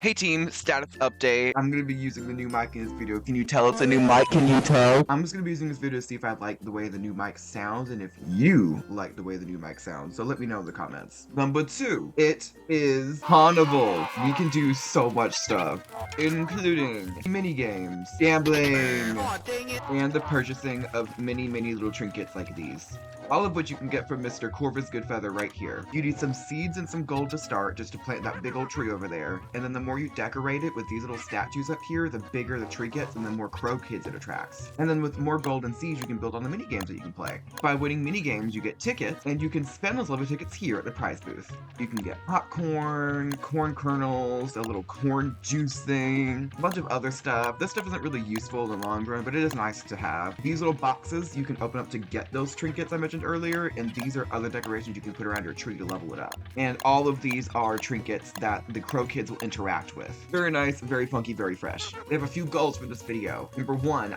Hey team, status update. I'm gonna be using the new mic in this video. Can you tell it's a new mic? Can you tell? I'm just gonna be using this video to see if I like the way the new mic sounds and if you like the way the new mic sounds. So let me know in the comments. Number 2, it is Carnival. We can do so much stuff, including mini games, gambling, and the purchasing of many little trinkets like these. All of which you can get from Mr. Corvus Goodfeather right here. You need some seeds and some gold to start, just to plant that big old tree over there. And then the more you decorate it with these little statues up here, the bigger the tree gets and the more crow kids it attracts. And then with more gold and seeds, you can build on the mini games that you can play. By winning mini games, you get tickets, and you can spend those lottery tickets here at the prize booth. You can get popcorn, corn kernels, a little corn juice thing, a bunch of other stuff. This stuff isn't really useful in the long run, but it is nice to have. These little boxes you can open up to get those trinkets I mentioned earlier, and these are other decorations you can put around your tree to level it up. And all of these are trinkets that the crow kids will interact with. Very nice, very funky, very fresh. They have a few goals for this video. Number 1,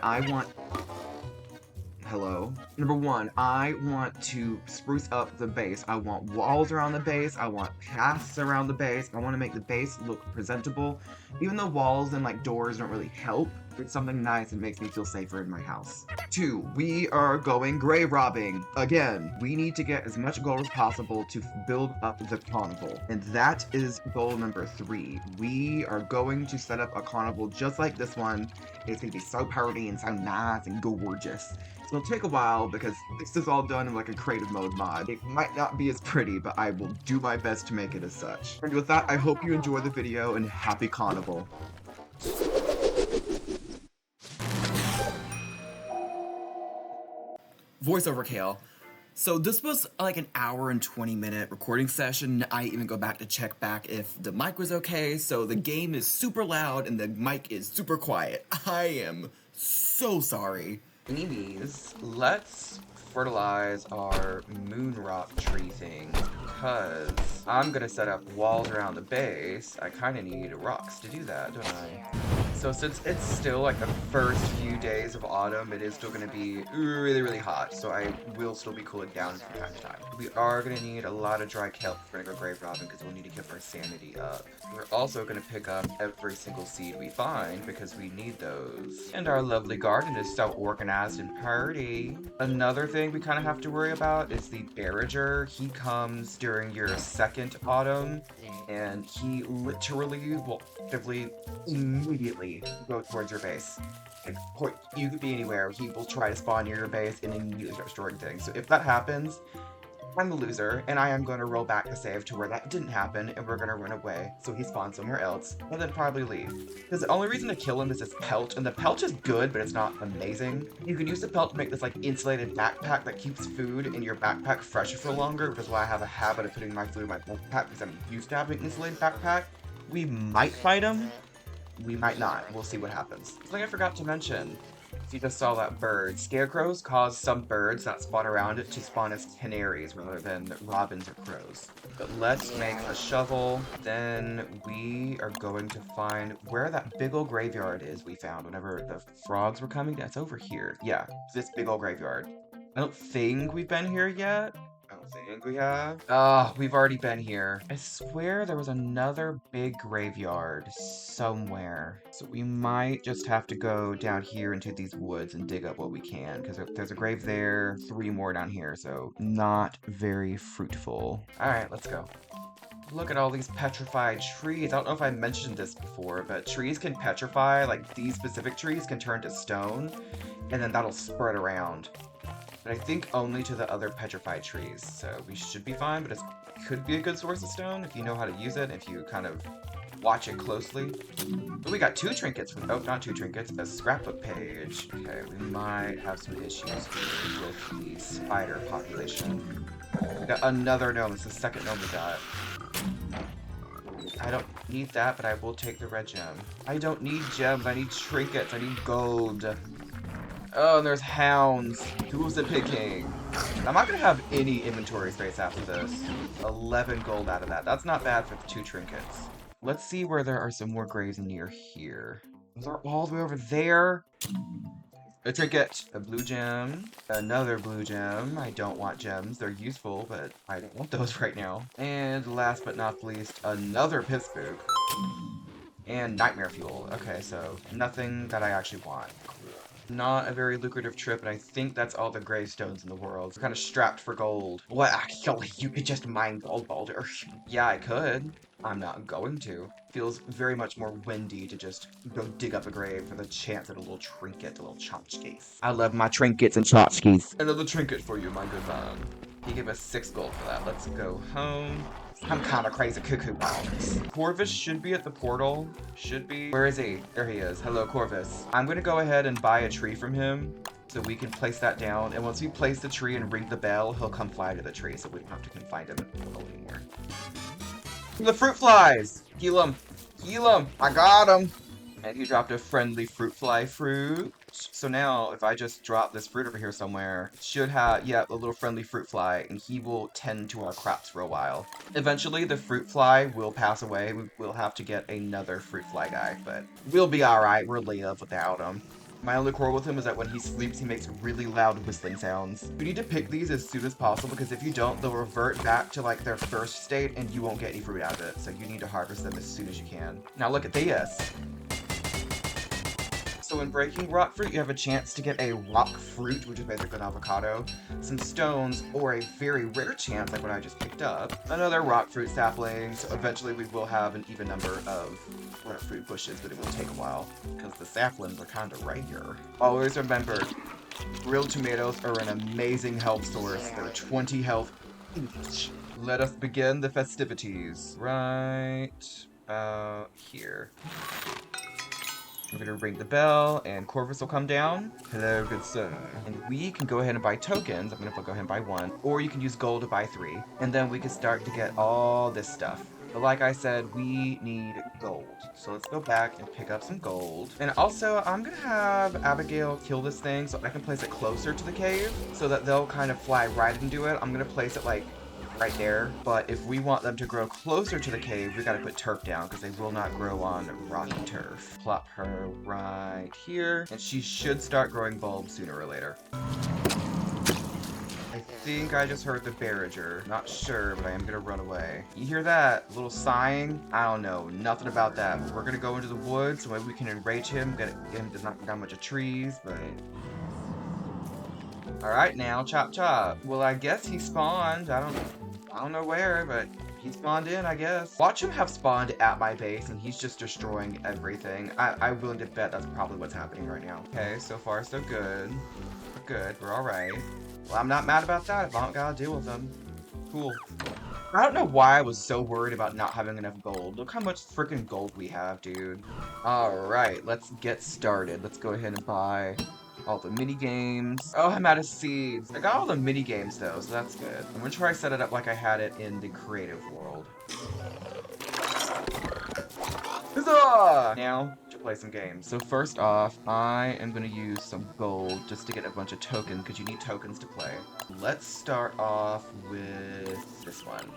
Number 1, I want to spruce up the base. I want walls around the base. I want paths around the base. I want to make the base look presentable. Even though walls and like doors don't really help, it's something nice and makes me feel safer in my house. 2, we are going grave robbing. Again, we need to get as much gold as possible to build up the carnival. And that is goal number 3. We are going to set up a carnival just like this one. It's gonna be so pretty and so nice and gorgeous. It's gonna take a while because this is all done in like a creative mode mod. It might not be as pretty, but I will do my best to make it as such. And with that, I hope you enjoy the video and happy carnival. Voiceover Kale. So this was like an hour and 20-minute recording session. I even go back to check back if the mic was okay. So the game is super loud and the mic is super quiet. I am so sorry. Anyways, let's fertilize our moon rock tree thing because I'm gonna set up walls around the base. I kind of need rocks to do that, don't I? So since it's still like the first few days of autumn, it is still going to be really hot, so I will still be cooling down from time to time. We are going to need a lot of dry kelp if we're going to go grave robbing because we'll need to keep our sanity up. We're also going to pick up every single seed we find because we need those. And our lovely garden is so organized and pretty. Another thing we kind of have to worry about is the Barrager. He comes during your second autumn, and he literally will actively immediately go towards your base. Like, you could be anywhere, he will try to spawn near your base and immediately start storing things. So if that happens, I'm the loser, and I am going to roll back the save to where that didn't happen, and we're going to run away, so he spawns somewhere else, and then probably leave. Because the only reason to kill him is his pelt, and the pelt is good, but it's not amazing. You can use the pelt to make this, like, insulated backpack that keeps food in your backpack fresher for longer, which is why I have a habit of putting my food in my backpack, because I'm used to having an insulated backpack. We might fight him. We might not. We'll see what happens. Something I forgot to mention. If you just saw that bird, scarecrows cause some birds that spawn around it to spawn as canaries rather than robins or crows. But let's make a shovel. Then we are going to find where that big old graveyard is we found whenever the frogs were coming. That's over here. Yeah, this big old graveyard. I don't think we've been here yet. I don't think we have. We've already been here. I swear there was another big graveyard somewhere. So we might just have to go down here into these woods and dig up what we can, because there's a grave there, 3 more down here, so not very fruitful. Alright, let's go. Look at all these petrified trees. I don't know if I mentioned this before, but trees can petrify. Like, these specific trees can turn to stone, and then that'll spread around. But I think only to the other petrified trees, so we should be fine, but it could be a good source of stone if you know how to use it, if you kind of watch it closely. But we got 2 trinkets from, oh, not 2 trinkets, a scrapbook page. Okay, we might have some issues here with the spider population. We got another gnome. It's the second gnome we got. I don't need that, but I will take the red gem. I don't need gems, I need trinkets, I need gold. Oh, and there's hounds. Who's the picking? I'm not gonna have any inventory space after this. 11 gold out of that. That's not bad for the 2 trinkets. Let's see where there are some more graves near here. Those are all the way over there. A trinket, a blue gem, another blue gem. I don't want gems. They're useful, but I don't want those right now. And last but not least, another pit spook. And nightmare fuel. Okay, so nothing that I actually want. Not a very lucrative trip, and I think that's all the gravestones in the world. We're kind of strapped for gold. What? Actually, you could just mine gold, Baldur. Yeah, I could. I'm not going to. Feels very much more Wendy to just go dig up a grave for the chance at a little trinket, a little tchotchkes. I love my trinkets and tchotchkes. Another trinket for you, my good man. He gave us 6 gold for that. Let's go home. I'm kind of crazy cuckoo balls. Corvus should be at the portal. Should be. Where is he? There he is. Hello, Corvus. I'm going to go ahead and buy a tree from him so we can place that down. And once we place the tree and ring the bell, he'll come fly to the tree so we don't have to confine him in the portal anymore. The fruit flies! Heal him. Heal him. I got him. And he dropped a friendly fruit fly fruit. So now, if I just drop this fruit over here somewhere, it should have, yeah, a little friendly fruit fly, and he will tend to our crops for a while. Eventually, the fruit fly will pass away. We will have to get another fruit fly guy, but we'll be alright. We'll live without him. My only quarrel with him is that when he sleeps, he makes really loud whistling sounds. You need to pick these as soon as possible, because if you don't, they'll revert back to, like, their first state, and you won't get any fruit out of it. So you need to harvest them as soon as you can. Now look at this. So in breaking rock fruit, you have a chance to get a rock fruit, which is basically an avocado, some stones, or a very rare chance, like what I just picked up, another rock fruit sapling. So eventually we will have an even number of rock fruit bushes, but it will take a while, because the saplings are kind of rare. Always remember, grilled tomatoes are an amazing health source. They're 20 health each. Let us begin the festivities. Right about here. We're gonna ring the bell, and Corvus will come down. Hello, good sir. And we can go ahead and buy tokens. I'm gonna go ahead and buy 1. Or you can use gold to buy 3. And then we can start to get all this stuff. But like I said, we need gold. So let's go back and pick up some gold. And also, I'm gonna have Abigail kill this thing so I can place it closer to the cave so that they'll kind of fly right into it. I'm gonna place it like right there, but if we want them to grow closer to the cave, we gotta put turf down because they will not grow on rocky turf. Plop her right here, and she should start growing bulbs sooner or later. I think I just heard the barrager. Not sure, but I am gonna run away. You hear that? A little sighing? I don't know. Nothing about that. We're gonna go into the woods so maybe we can enrage him, get him to knock down a bunch of trees, but... Alright now, chop chop. Well, I guess he spawned. I don't know where, but he spawned in, I guess. Watch him have spawned at my base, and he's just destroying everything. I'm willing to bet that's probably what's happening right now. Okay, so far so good. We're good. We're alright. Well, I'm not mad about that if I don't gotta deal with them. Cool. I don't know why I was so worried about not having enough gold. Look how much freaking gold we have, dude. Alright, let's get started. Let's go ahead and buy all the mini games. Oh, I'm out of seeds. I got all the mini games though, so that's good. I'm gonna try to set it up like I had it in the creative world. Huzzah! Now to play some games. So first off, I am gonna use some gold just to get a bunch of tokens because you need tokens to play. Let's start off with this one.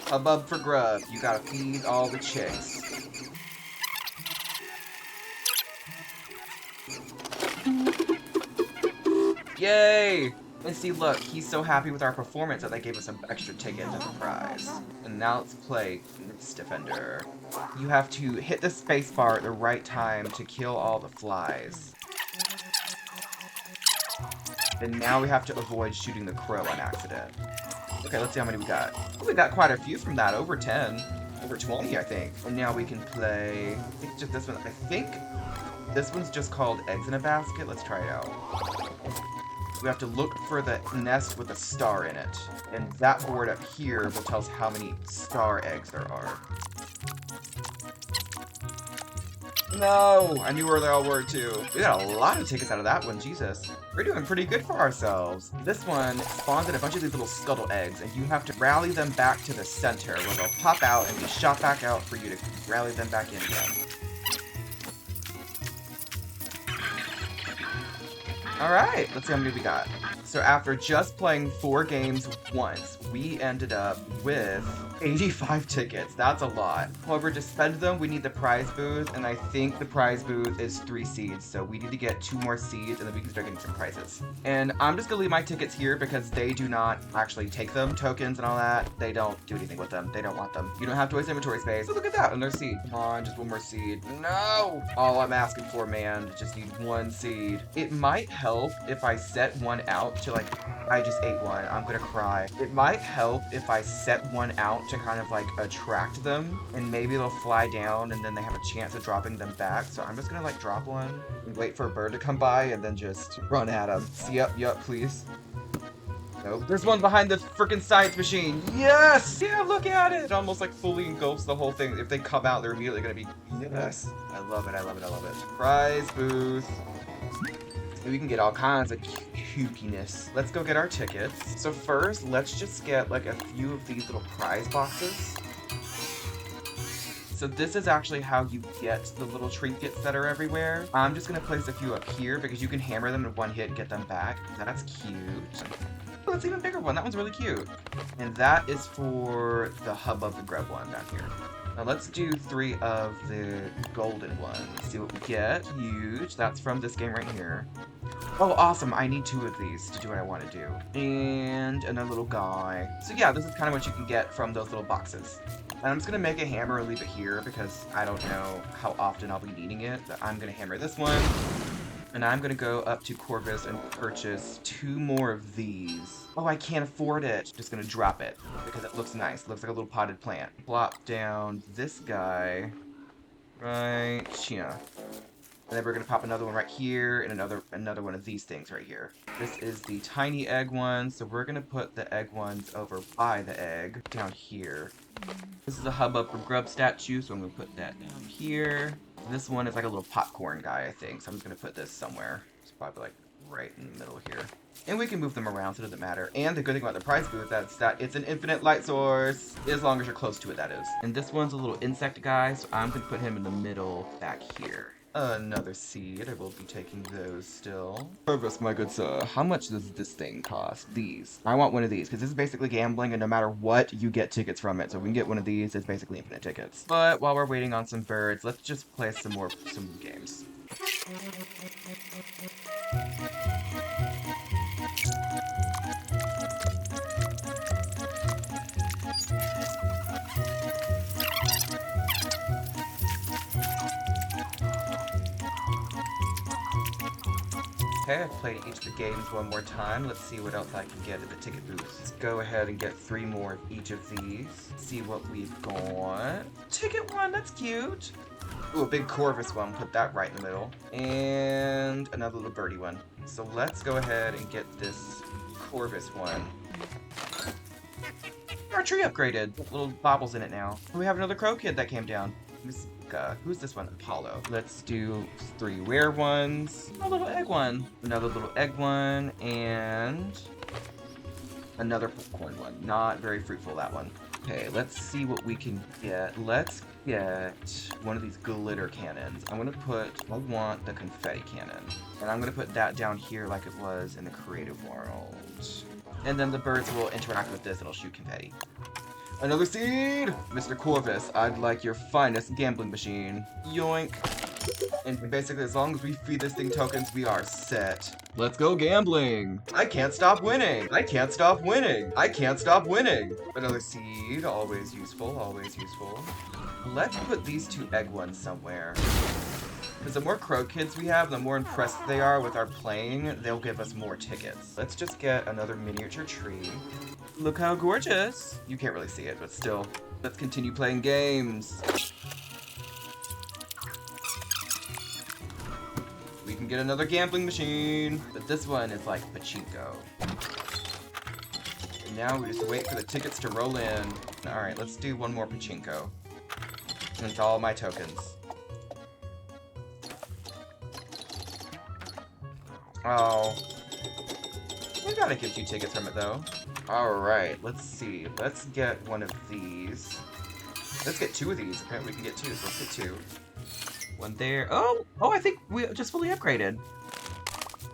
Hubbub for grub. You gotta feed all the chicks. Yay! And see, look, he's so happy with our performance that they gave us some extra tickets as a prize. And now let's play Mist Defender. You have to hit the spacebar at the right time to kill all the flies. And now we have to avoid shooting the crow on accident. Okay, let's see how many we got. Oh, we got quite a few from that, over 10. Over 20, I think. And now we can play, I think just this one. I think this one's just called Eggs in a Basket. Let's try it out. We have to look for the nest with a star in it. And that board up here will tell us how many star eggs there are. No! I knew where they all were too. We got a lot of tickets out of that one, Jesus. We're doing pretty good for ourselves. This one spawns in a bunch of these little scuttle eggs, and you have to rally them back to the center where they'll pop out and be shot back out for you to rally them back in again. Alright, let's see how many we got. So after just playing 4 games once, we ended up with 85 tickets. That's a lot. However, to spend them, we need the prize booth, and I think the prize booth is 3 seeds, so we need to get 2 more seeds, and then we can start getting some prizes. And I'm just gonna leave my tickets here because they do not actually take them, tokens and all that. They don't do anything with them. They don't want them. You don't have to waste inventory space. So look at that, another seed. Come on, just 1 more seed. No! All I'm asking for, man, just need 1 seed. It might help if I set 1 out to, like, I just ate 1. I'm gonna cry. It might help if I set 1 out to kind of like attract them, and maybe they'll fly down and then they have a chance of dropping them back. So I'm just gonna like drop 1 and wait for a bird to come by and then just run at them. Yep, please. Nope. There's 1 behind the freaking science machine. Yes! Yeah, look at it! It almost like fully engulfs the whole thing. If they come out, they're immediately gonna be, yes. I love it. Prize booth. We can get all kinds of cuteness. Let's go get our tickets. So first, let's just get like a few of these little prize boxes. So this is actually how you get the little trinkets that are everywhere. I'm just gonna place a few up here because you can hammer them in 1 hit and get them back. That's cute. Oh, that's an even bigger one. That one's really cute. And that is for the Hub of the Grub one down here. Now let's do 3 of the golden ones. See what we get. Huge. That's from this game right here. Oh, awesome. I need 2 of these to do what I want to do. And another little guy. So yeah, this is kind of what you can get from those little boxes. And I'm just going to make a hammer and leave it here because I don't know how often I'll be needing it. But I'm going to hammer this one. And I'm going to go up to Corvus and purchase 2 more of these. Oh, I can't afford it. Just going to drop it because it looks nice. It looks like a little potted plant. Plop down this guy right here. And then we're going to pop another one right here and another one of these things right here. This is the tiny egg one, so we're going to put the egg ones over by the egg down here. This is a Hubbub for Grub statue, so I'm going to put that down here. This one is like a little popcorn guy, I think, so I'm just going to put this somewhere. It's probably like right in the middle here. And we can move them around, so it doesn't matter. And the good thing about the prize booth is that it's an infinite light source, as long as you're close to it, that is. And this one's a little insect guy, so I'm going to put him in the middle back here. Another seed. I will be taking those still. Purvis, my good sir, how much does this thing cost? These. I want 1 of these, because this is basically gambling, and no matter what, you get tickets from it. So we can get 1 of these, it's basically infinite tickets. But while we're waiting on some birds, let's just play some games. Okay, I've played each of the games 1 more time. Let's see what else I can get at the ticket booth. Let's go ahead and get 3 more of each of these. See what we've got. Ticket 1, that's cute. Ooh, a big Corvus one. Put that right in the middle. And another little birdie one. So let's go ahead and get this Corvus one. Our tree upgraded. Little baubles in it now. We have another crow kid that came down. Who's this one? Apollo. Let's do 3 rare ones. A little egg one. Another little egg one. And another popcorn one. Not very fruitful, that one. Okay, let's see what we can get. Let's get one of these glitter cannons. I want the confetti cannon. And I'm gonna put that down here like it was in the creative world. And then the birds will interact with this, it'll shoot confetti. Another seed! Mr. Corvus, I'd like your finest gambling machine. Yoink. And basically, as long as we feed this thing tokens, we are set. Let's go gambling! I can't stop winning! I can't stop winning! I can't stop winning! Another seed, always useful, always useful. Let's put these 2 egg ones somewhere. Because the more crow kids we have, the more impressed they are with our playing, they'll give us more tickets. Let's just get another miniature tree. Look how gorgeous! You can't really see it, but still. Let's continue playing games. We can get another gambling machine, but this one is like pachinko. And now we just wait for the tickets to roll in. Alright, let's do 1 more pachinko. And it's all my tokens. Oh. We gotta get 2 tickets from it, though. Alright, let's see. Let's get 1 of these. Let's get 2 of these. Apparently we can get 2, so let's get 2. 1 there. Oh, I think we just fully upgraded.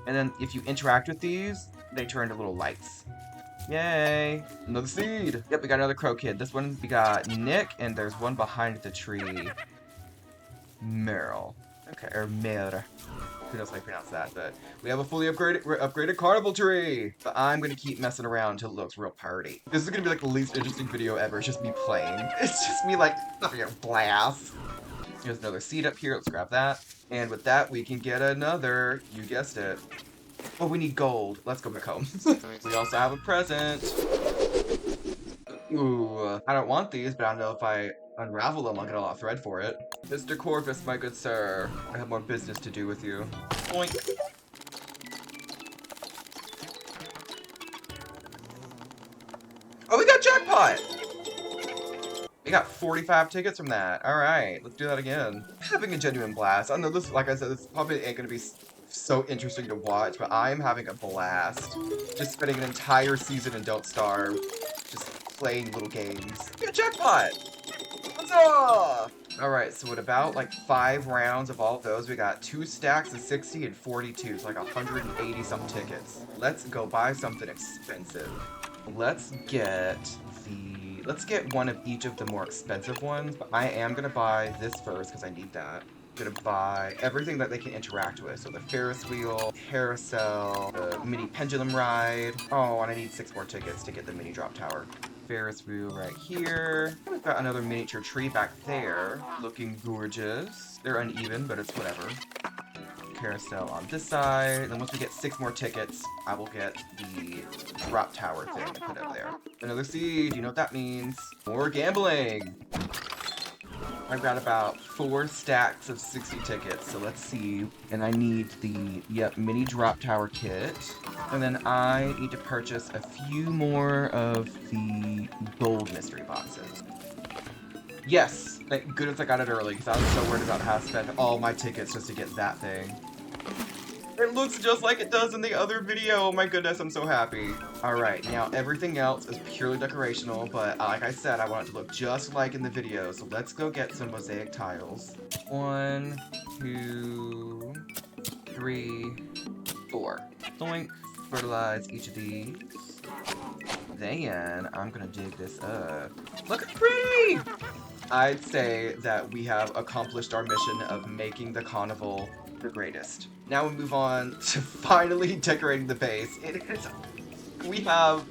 And then if you interact with these, they turn into little lights. Yay! Another seed! Yep, we got another crow kid. This one, we got Nick, and there's one behind the tree. Meryl. Okay, or Mer. Who knows how I pronounce that, but we have a fully upgraded Carnival tree! But I'm gonna keep messing around until it looks real party. This is gonna be like the least interesting video ever. It's just me playing. It's just me like, having a blast. There's another seed up here. Let's grab that. And with that, we can get another, you guessed it. Oh, we need gold. Let's go back home. We also have a present. Ooh, I don't want these, but I know if I unravel them, I'll get a lot of thread for it. Mr. Corvus, my good sir. I have more business to do with you. Boink. Oh, we got jackpot! We got 45 tickets from that. Alright, let's do that again. Having a genuine blast. I know this, like I said, this probably ain't gonna be so interesting to watch, but I'm having a blast. Just spending an entire season in Don't Starve. Just playing little games. Yeah, jackpot! Huzzah! Alright, so at about like 5 rounds of all of those, we got 2 stacks of 60 and 42, so like 180 some tickets. Let's go buy something expensive. Let's get one of each of the more expensive ones, but I am gonna buy this first because I need that. I'm gonna buy everything that they can interact with. So the Ferris wheel, carousel, the mini pendulum ride. Oh, and I need 6 more tickets to get the mini drop tower. Ferris wheel right here. We've got another miniature tree back there, looking gorgeous. They're uneven, but it's whatever. Carousel on this side. And then once we get 6 more tickets, I will get the drop tower thing to put up there. Another seed, you know what that means. More gambling! I've got about 4 stacks of 60 tickets, so let's see. And I need the, mini drop tower kit. And then I need to purchase a few more of the gold mystery boxes. Yes! Thank goodness I got it early, because I was so worried about how to spend all my tickets just to get that thing. It looks just like it does in the other video. Oh my goodness, I'm so happy. Alright, now everything else is purely decorational, but like I said, I want it to look just like in the video. So let's go get some mosaic tiles. 1, 2, 3, 4. Doink. Fertilize each of these. Then I'm gonna dig this up. Look at pretty! I'd say that we have accomplished our mission of making the Carnival the greatest. Now we move on to finally decorating the base. We have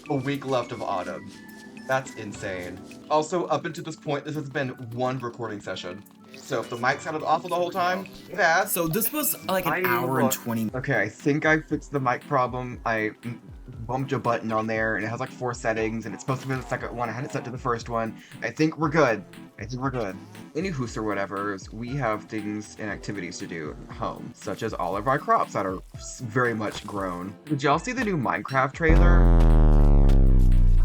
a week left of autumn. That's insane. Also, up until this point, this has been one recording session. So if the mic sounded awful the whole time, that's... So this was like an hour and 20... Okay, I think I fixed the mic problem. I bumped a button on there, and it has like 4 settings, and it's supposed to be the second one. I had it set to the first one. I think we're good. Anywho's or whatever's, we have things and activities to do at home, such as all of our crops that are very much grown. Did y'all see the new Minecraft trailer?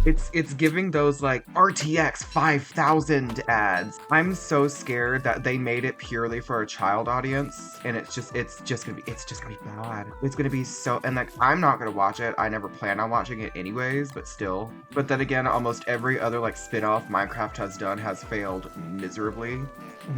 It's giving those like RTX 5000 ads. I'm so scared that they made it purely for a child audience, and it's just gonna be bad. It's gonna be so, and like I'm not gonna watch it. I never plan on watching it anyways, but still. But then again, almost every other like spin-off Minecraft has done has failed miserably.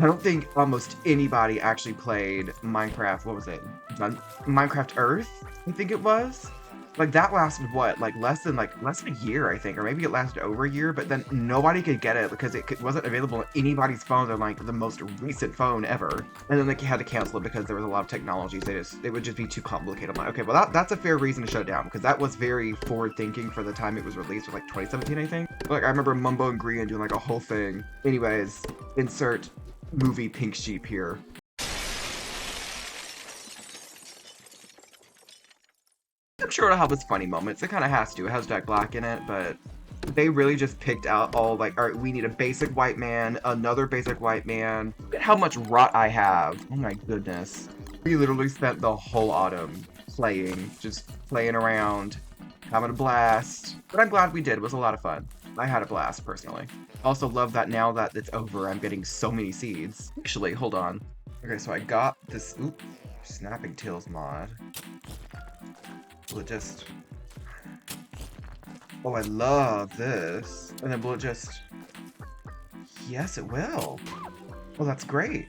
I don't think almost anybody actually played Minecraft. What was it? Minecraft Earth, I think it was. Like, that lasted, what, like, less than a year, I think, or maybe it lasted over a year, but then nobody could get it because it wasn't available on anybody's phone on, like, the most recent phone ever. And then they had to cancel it because there was a lot of technologies. It would just be too complicated. I'm like, okay, well, that's a fair reason to shut it down, because that was very forward-thinking for the time it was released, like, 2017, I think. Like, I remember Mumbo and Grian doing, like, a whole thing. Anyways, insert movie Pink Sheep here. I'm sure it'll have its funny moments. It kind of has to. It has Jack Black in it, but they really just picked out all like, all right, we need a basic white man, another basic white man. Look at how much rot I have. Oh my goodness. We literally spent the whole autumn just playing around, having a blast. But I'm glad we did. It was a lot of fun. I had a blast, personally. Also love that now that it's over, I'm getting so many seeds. Actually, hold on. Okay, so I got this, Snapping Tails mod. Will it just... Oh, I love this. And then will it just... Yes, it will. Oh, that's great.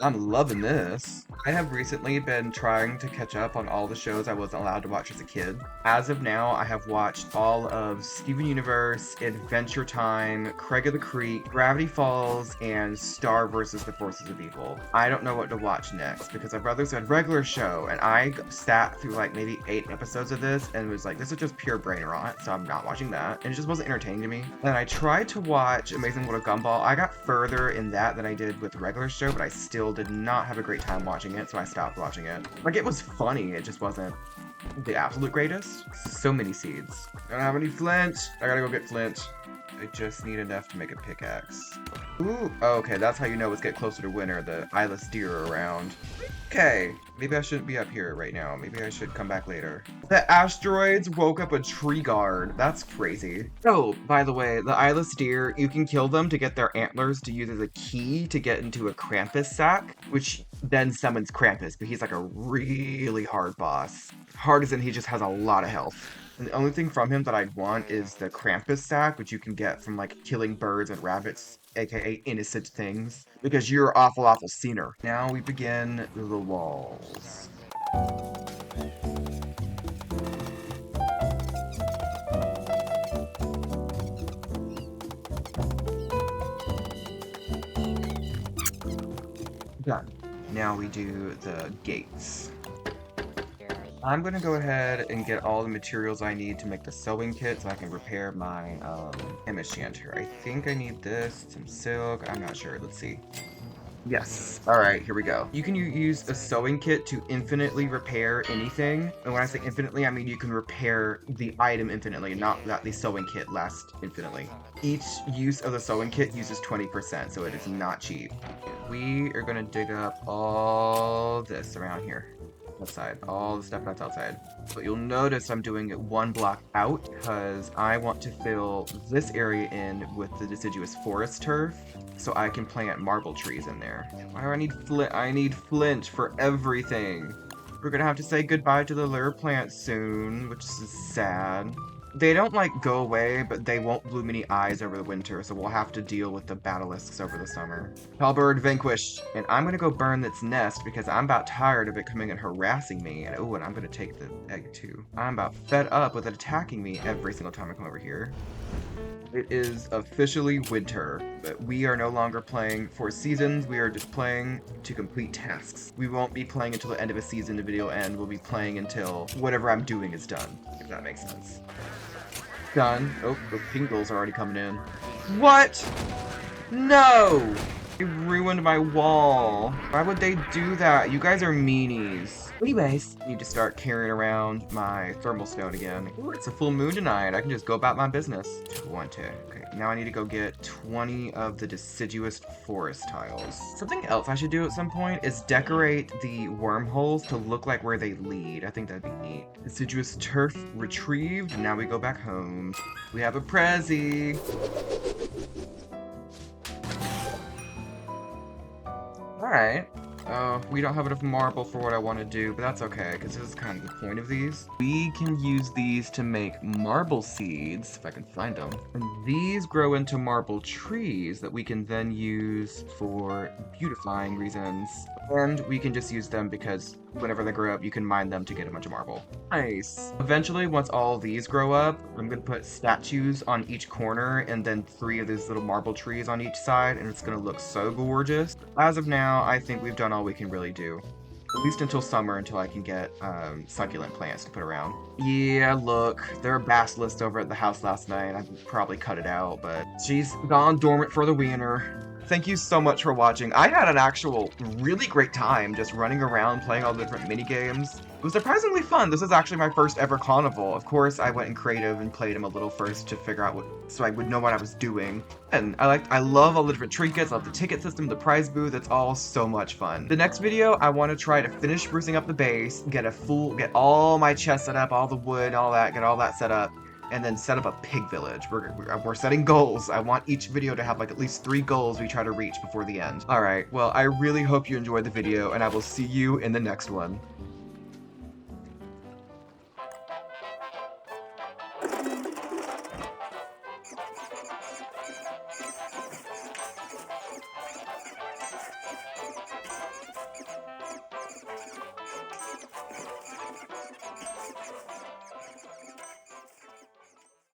I'm loving this. I have recently been trying to catch up on all the shows I wasn't allowed to watch as a kid. As of now, I have watched all of Steven Universe, Adventure Time, Craig of the Creek, Gravity Falls, and Star vs. the Forces of Evil. I don't know what to watch next because my brother said regular show, and I sat through like maybe 8 episodes of this and was like, this is just pure brain rot, so I'm not watching that. And it just wasn't entertaining to me. And I tried to watch Amazing World of Gumball. I got further in that than I did with the regular show, but I still did not have a great time watching it, so I stopped watching it. Like, it was funny, it just wasn't the absolute greatest. So many seeds. I don't have any flint. I gotta go get flint. I just need enough to make a pickaxe. Ooh, okay, that's how you know it's get closer to winter. The eyeless deer are around. Okay, maybe I shouldn't be up here right now. Maybe I should come back later. The asteroids woke up a tree guard. That's crazy. Oh, by the way, the eyeless deer, you can kill them to get their antlers to use as a key to get into a Krampus sack, which then summons Krampus, but he's like a really hard boss. Hard as in he just has a lot of health. And the only thing from him that I'd want is the Krampus sack, which you can get from like killing birds and rabbits, aka innocent things, because you're awful sinner. Now we begin the walls. Done. Now we do the gates. I'm gonna go ahead and get all the materials I need to make the sewing kit so I can repair my image chanter. I think I need this, some silk, I'm not sure, let's see. Yes. Alright, here we go. You can use a sewing kit to infinitely repair anything. And when I say infinitely, I mean you can repair the item infinitely, not that the sewing kit lasts infinitely. Each use of the sewing kit uses 20%, so it is not cheap. We are gonna dig up all this around here. Outside, all the stuff that's outside. But you'll notice I'm doing it 1 block out because I want to fill this area in with the deciduous forest turf so I can plant marble trees in there. Why do I need flint? I need flint for everything. We're gonna have to say goodbye to the lure plants soon, which is sad. They don't, like, go away, but they won't bloom any eyes over the winter, so we'll have to deal with the basilisks over the summer. Halberd vanquished. And I'm gonna go burn its nest because I'm about tired of it coming and harassing me. And oh, and I'm gonna take the egg too. I'm about fed up with it attacking me every single time I come over here. It is officially winter, but we are no longer playing for seasons. We are just playing to complete tasks. We won't be playing until the end of a season, the video end. We'll be playing until whatever I'm doing is done, if that makes sense. Done. Oh, the pingles are already coming in. What? No! They ruined my wall. Why would they do that? You guys are meanies. Anyways, I need to start carrying around my thermal stone again. Ooh, it's a full moon tonight. I can just go about my business. 20. Okay, now I need to go get 20 of the deciduous forest tiles. Something else I should do at some point is decorate the wormholes to look like where they lead. I think that'd be neat. Deciduous turf retrieved. Now we go back home. We have a Prezi. Alright. We don't have enough marble for what I want to do, but that's okay, because this is kind of the point of these. We can use these to make marble seeds, if I can find them. And these grow into marble trees that we can then use for beautifying reasons. And we can just use them because whenever they grow up, you can mine them to get a bunch of marble. Nice. Eventually, once all these grow up, I'm going to put statues on each corner and then 3 of these little marble trees on each side, and it's going to look so gorgeous. As of now, I think we've done all we can really do. At least until summer, until I can get succulent plants to put around. Yeah, look, there are basilisks over at the house last night. I probably cut it out, but she's gone dormant for the winter. Thank you so much for watching. I had an actual really great time just running around playing all the different mini games. It was surprisingly fun. This is actually my first ever Carnival. Of course, I went in creative and played him a little first to figure out so I would know what I was doing. And I love all the different trinkets, I love the ticket system, the prize booth. It's all so much fun. The next video, I want to try to finish sprucing up the base, get all my chests set up, all the wood, all that, get all that set up. And then set up a pig village. We're setting goals. I want each video to have like at least 3 goals we try to reach before the end. Alright, well, I really hope you enjoyed the video, and I will see you in the next one.